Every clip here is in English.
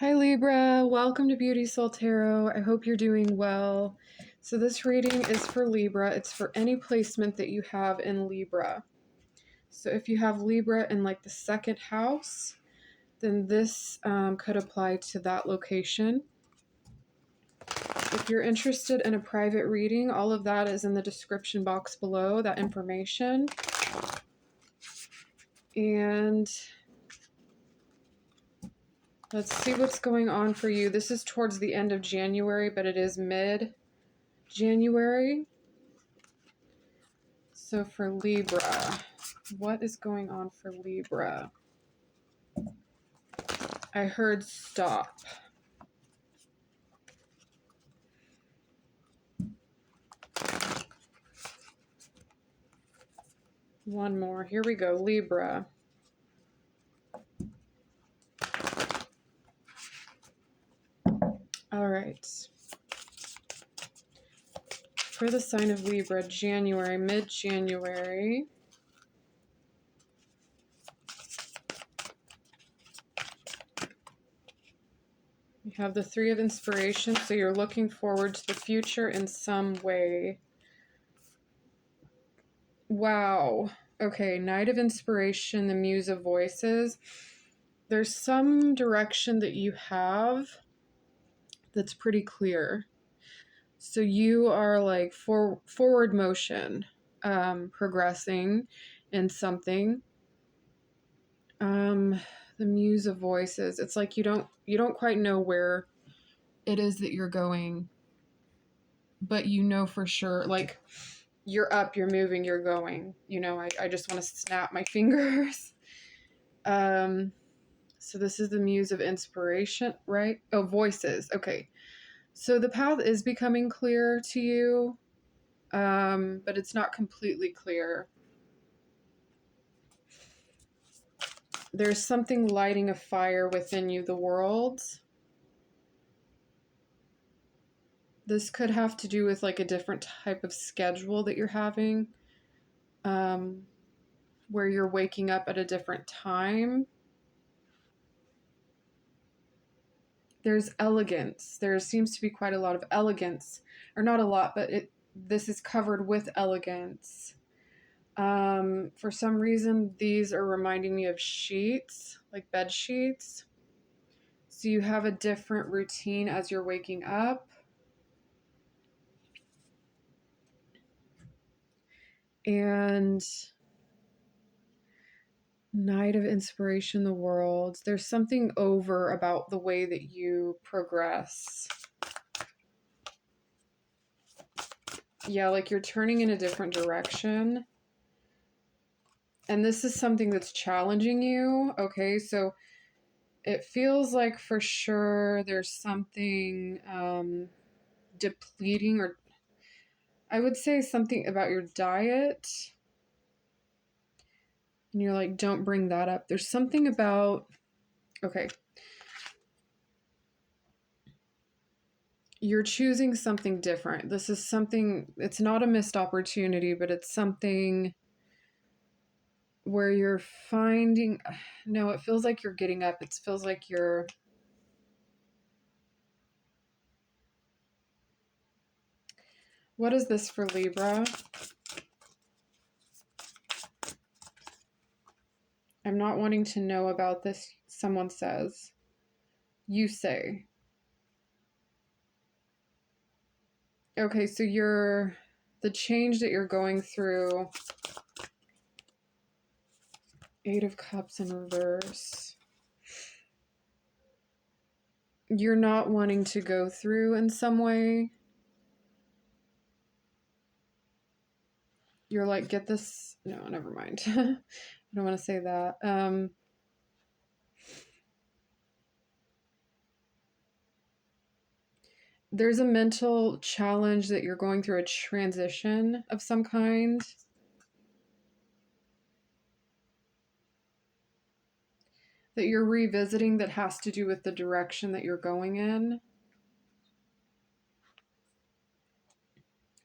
Hi Libra, welcome to Beauty Soul Tarot. I hope you're doing well. So this reading is for Libra. It's for any placement that you have in Libra. So if you have Libra in like the second house, then this could apply to that location. If you're interested in a private reading, all of that is in the description box below, that information. And let's see what's going on for you. This is towards the end of January, but it is mid-January. So for Libra, what is going on for Libra? I heard stop. One more. Here we go, Libra. All right. For the sign of Libra, January, mid-January. You have the Three of Inspiration, so you're looking forward to the future in some way. Wow. Okay, Knight of Inspiration, the Muse of Voices. There's some direction that you have that's pretty clear. So you are like forward motion, progressing in something. The Muse of Voices. It's like you don't quite know where it is that you're going, but you know for sure, like you're up, you're moving, you're going. You know, I just want to snap my fingers. So this is the Muse of Inspiration, right? Oh, Voices. Okay. So the path is becoming clear to you, but it's not completely clear. There's something lighting a fire within you, the world. This could have to do with like a different type of schedule that you're having, where you're waking up at a different time. There's elegance. There seems to be quite a lot of elegance, or not a lot, but this is covered with elegance. For some reason, these are reminding me of sheets, like bed sheets. So you have a different routine as you're waking up. And Knight of Inspiration, the world. There's something over about the way that you progress. Yeah, like you're turning in a different direction. And this is something that's challenging you. Okay, so it feels like for sure there's something depleting, or I would say something about your diet. And you're like, don't bring that up. There's something about, okay, you're choosing something different. This is something, it's not a missed opportunity, but it's something where you're finding, no, it feels like you're getting up. It feels like you're, what is this for Libra? I'm not wanting to know about this, someone says. You say. Okay, so the change that you're going through, Eight of Cups in reverse. You're not wanting to go through in some way. You're like, get this, no, never mind. I don't want to say that. There's a mental challenge that you're going through, a transition of some kind. That you're revisiting that has to do with the direction that you're going in.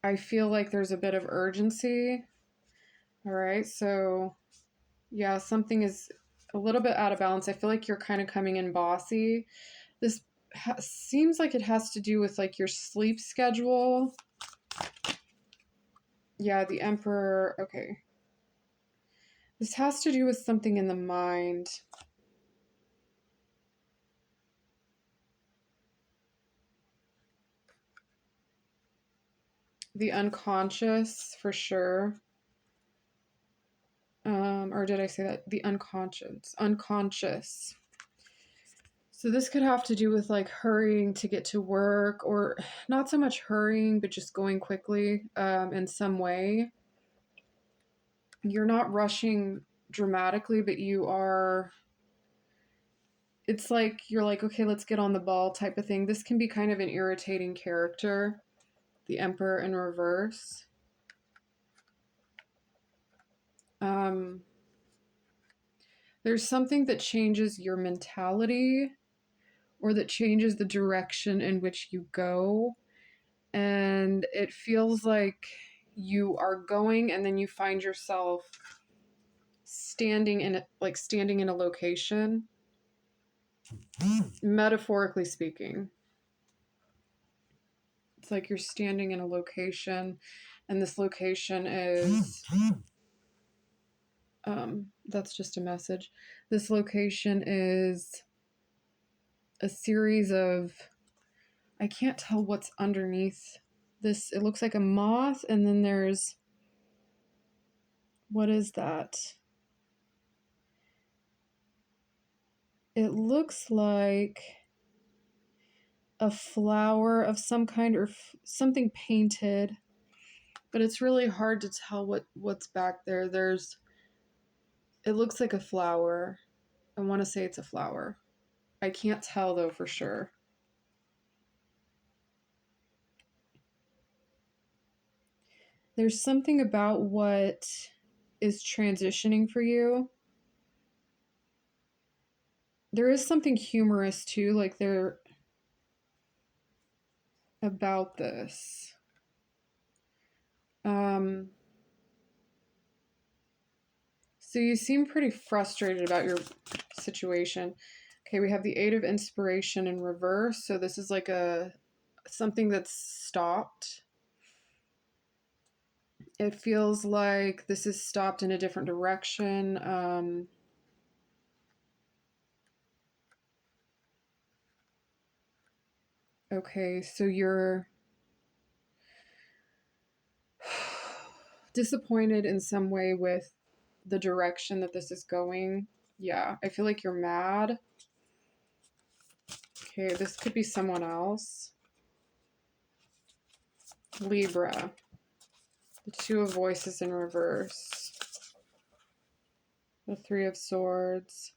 I feel like there's a bit of urgency. All right, so yeah, something is a little bit out of balance. I feel like you're kind of coming in bossy. This seems like it has to do with like your sleep schedule. Yeah, the Emperor. Okay. This has to do with something in the mind. The unconscious, for sure. Or did I say that? The unconscious. Unconscious. So this could have to do with like hurrying to get to work, or not so much hurrying, but just going quickly in some way. You're not rushing dramatically, but you are, it's like you're like, okay, let's get on the ball type of thing. This can be kind of an irritating character, the Emperor in reverse. There's something that changes your mentality or that changes the direction in which you go. And it feels like you are going and then you find yourself standing in a location, metaphorically speaking. It's like you're standing in a location and this location is that's just a message. This location is a series of, I can't tell what's underneath this. It looks like a moth, and then there's, what is that? It looks like a flower of some kind, or something painted, but it's really hard to tell what's back there. It looks like a flower. I want to say it's a flower. I can't tell though for sure. There's something about what is transitioning for you. There is something humorous too, like there about this. So you seem pretty frustrated about your situation. Okay, we have the Eight of Inspiration in reverse. So this is like something that's stopped. It feels like this is stopped in a different direction. Okay, so you're disappointed in some way with the direction that this is going. Yeah, I feel like you're mad. Okay, this could be someone else. Libra. The Two of Voices in reverse. The Three of Swords.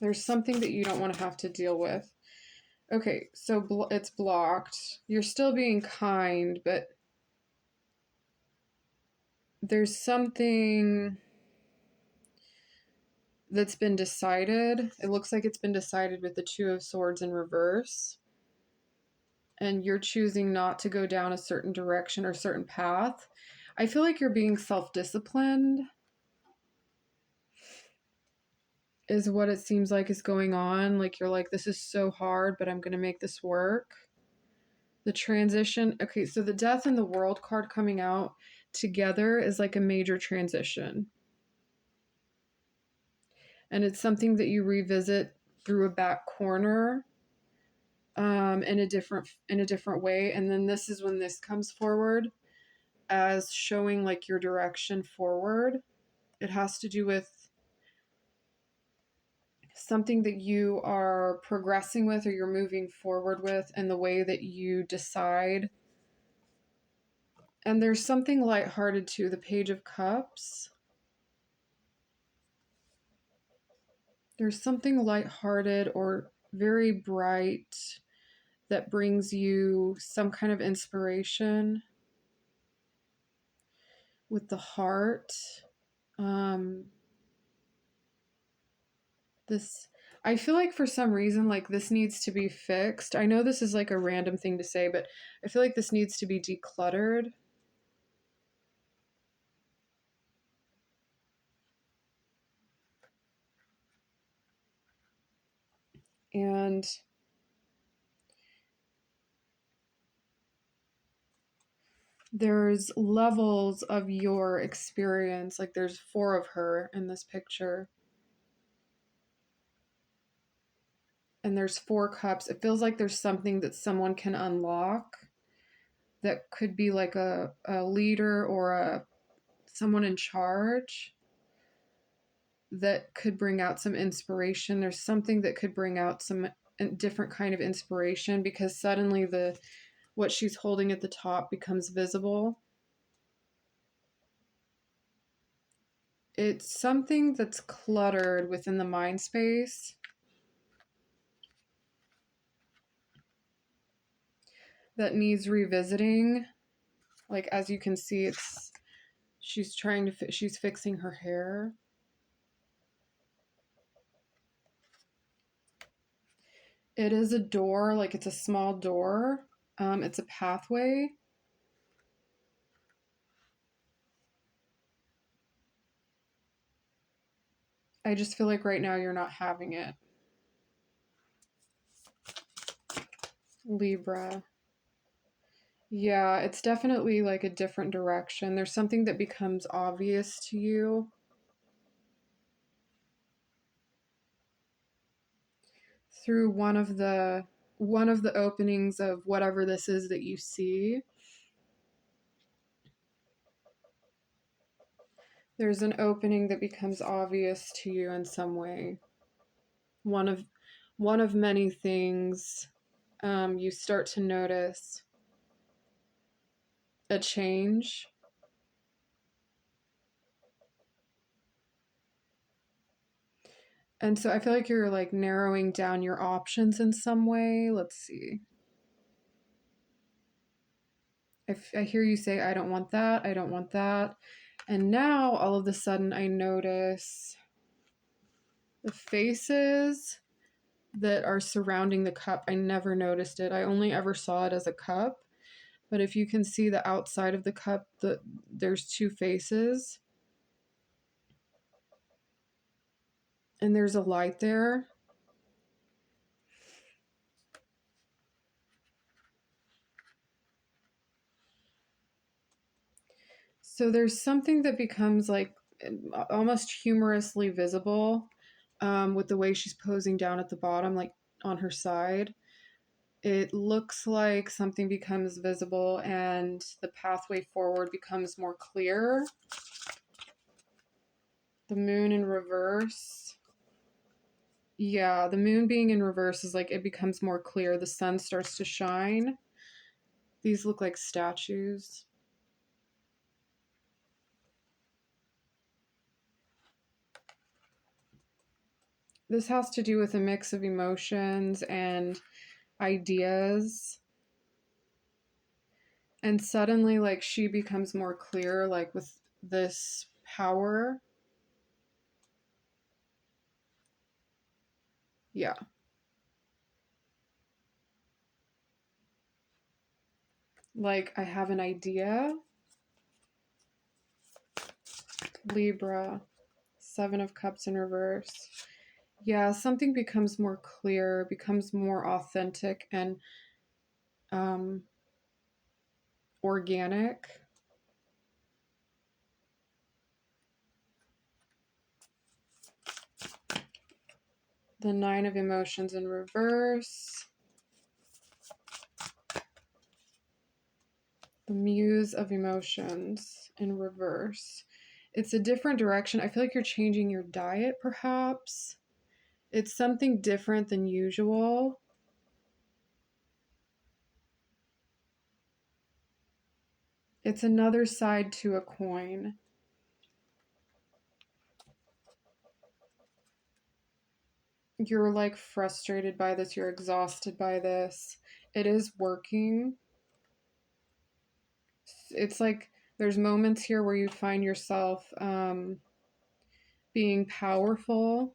There's something that you don't want to have to deal with. Okay, so it's blocked. You're still being kind, but there's something that's been decided. It looks like it's been decided with the Two of Swords in reverse. And you're choosing not to go down a certain direction or certain path. I feel like you're being self-disciplined is what it seems like is going on. Like you're like, this is so hard, but I'm going to make this work. The transition. Okay, so the Death and the World card coming out together is like a major transition. And it's something that you revisit through a back corner in a different way. And then this is when this comes forward as showing like your direction forward. It has to do with something that you are progressing with or you're moving forward with, and the way that you decide. And there's something lighthearted too, the Page of Cups. There's something lighthearted or very bright that brings you some kind of inspiration with the Heart. This, I feel like for some reason, like this needs to be fixed. I know this is like a random thing to say, but I feel like this needs to be decluttered. And there's levels of your experience. Like there's 4 of her in this picture. And there's 4 cups. It feels like there's something that someone can unlock that could be like a leader or someone in charge that could bring out some inspiration. There's something that could bring out some different kind of inspiration, because suddenly what she's holding at the top becomes visible. It's something that's cluttered within the mind space that needs revisiting. Like, as you can see, she's fixing her hair. It is a door, like it's a small door. It's a pathway. I just feel like right now you're not having it. Libra. Yeah, it's definitely like a different direction. There's something that becomes obvious to you through one of the openings of whatever this is that you see. There's an opening that becomes obvious to you in some way. One of many things. You start to notice a change. And so I feel like you're like narrowing down your options in some way. Let's see. I hear you say, I don't want that, I don't want that. And now all of a sudden I notice the faces that are surrounding the cup. I never noticed it. I only ever saw it as a cup. But if you can see the outside of the cup, there's 2 faces. And there's a light there. So there's something that becomes like almost humorously visible with the way she's posing down at the bottom, like on her side. It looks like something becomes visible and the pathway forward becomes more clear. The moon in reverse. Yeah, the moon being in reverse is like it becomes more clear. The sun starts to shine. These look like statues. This has to do with a mix of emotions and ideas. And suddenly, like, she becomes more clear, like, with this power. Yeah. Like, I have an idea. Libra. 7 of Cups in reverse. Yeah, something becomes more clear, becomes more authentic and um, organic. The 9 of Emotions in reverse. The Muse of Emotions in reverse. It's a different direction. I feel like you're changing your diet, perhaps. It's something different than usual. It's another side to a coin. You're like frustrated by this, you're exhausted by this. It is working. It's like there's moments here where you find yourself being powerful.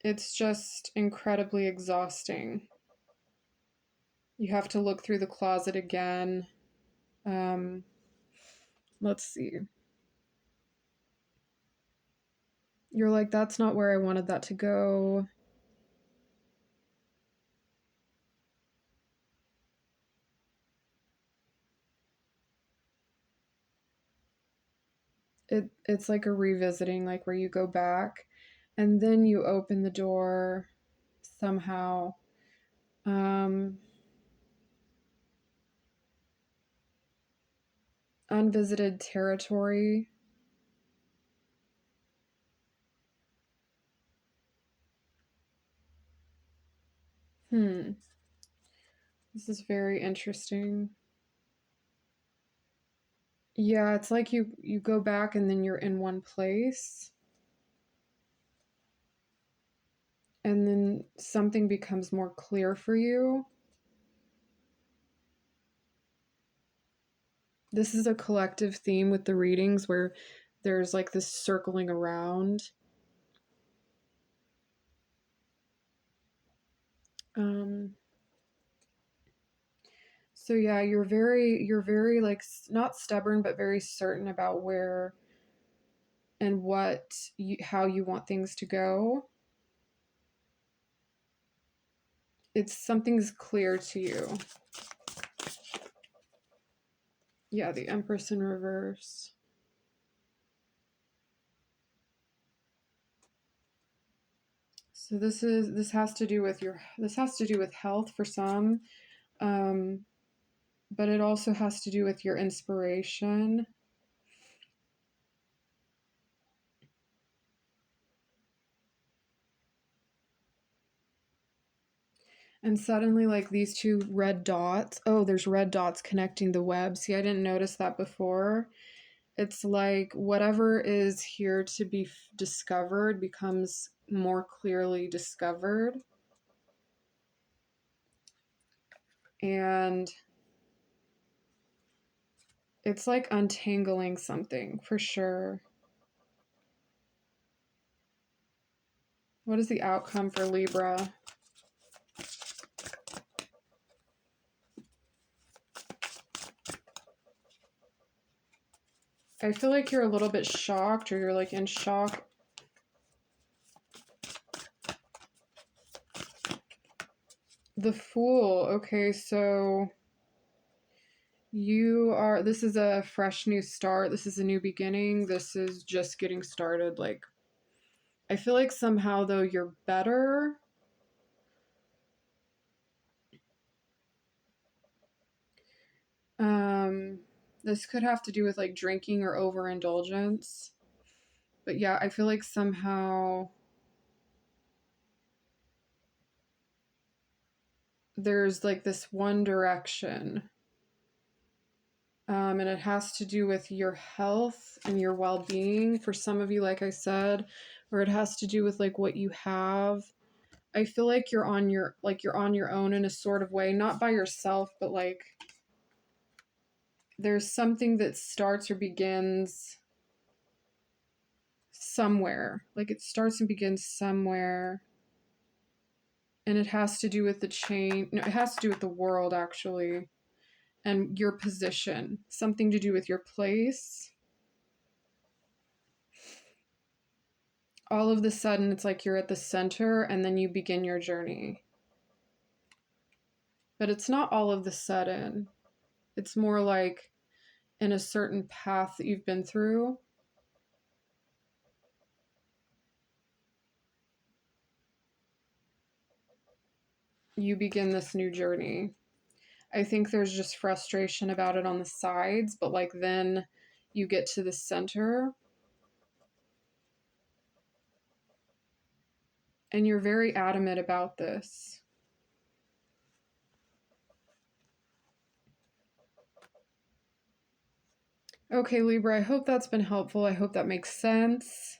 It's just incredibly exhausting. You have to look through the closet again. Um, let's see. You're like, that's not where I wanted that to go. It's like a revisiting, like where you go back and then you open the door somehow. Unvisited territory. This is very interesting. Yeah, it's like you go back and then you're in one place and then something becomes more clear for you. This is a collective theme with the readings where there's like this circling around. Um, so yeah, you're very like not stubborn, but very certain about where and how you want things to go. It's something's clear to you. Yeah, the Empress in reverse. So this has to do with health for some, um, but it also has to do with your inspiration. And suddenly, like these two red dots. Oh, there's red dots connecting the web. See, I didn't notice that before. It's like whatever is here to be discovered becomes more clearly discovered. And it's like untangling something for sure. What is the outcome for Libra? I feel like you're a little bit shocked or you're like in shock. The Fool. Okay, so this is a fresh new start. This is a new beginning. This is just getting started. Like, I feel like somehow though you're better. This could have to do with like drinking or overindulgence. But yeah, I feel like somehow there's like this one direction. And it has to do with your health and your well-being for some of you, like I said, or it has to do with like what you have. I feel like you're on your own in a sort of way, not by yourself, but like there's something that starts or begins somewhere. Like it starts and begins somewhere. And it has to do with the chain. No, it has to do with the world actually. And your position. Something to do with your place. All of the sudden it's like you're at the center and then you begin your journey. But it's not all of the sudden. It's more like in a certain path that you've been through. You begin this new journey. I think there's just frustration about it on the sides, but like then you get to the center and you're very adamant about this. Okay, Libra, I hope that's been helpful. I hope that makes sense.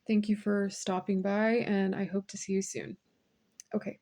Thank you for stopping by, and I hope to see you soon. Okay.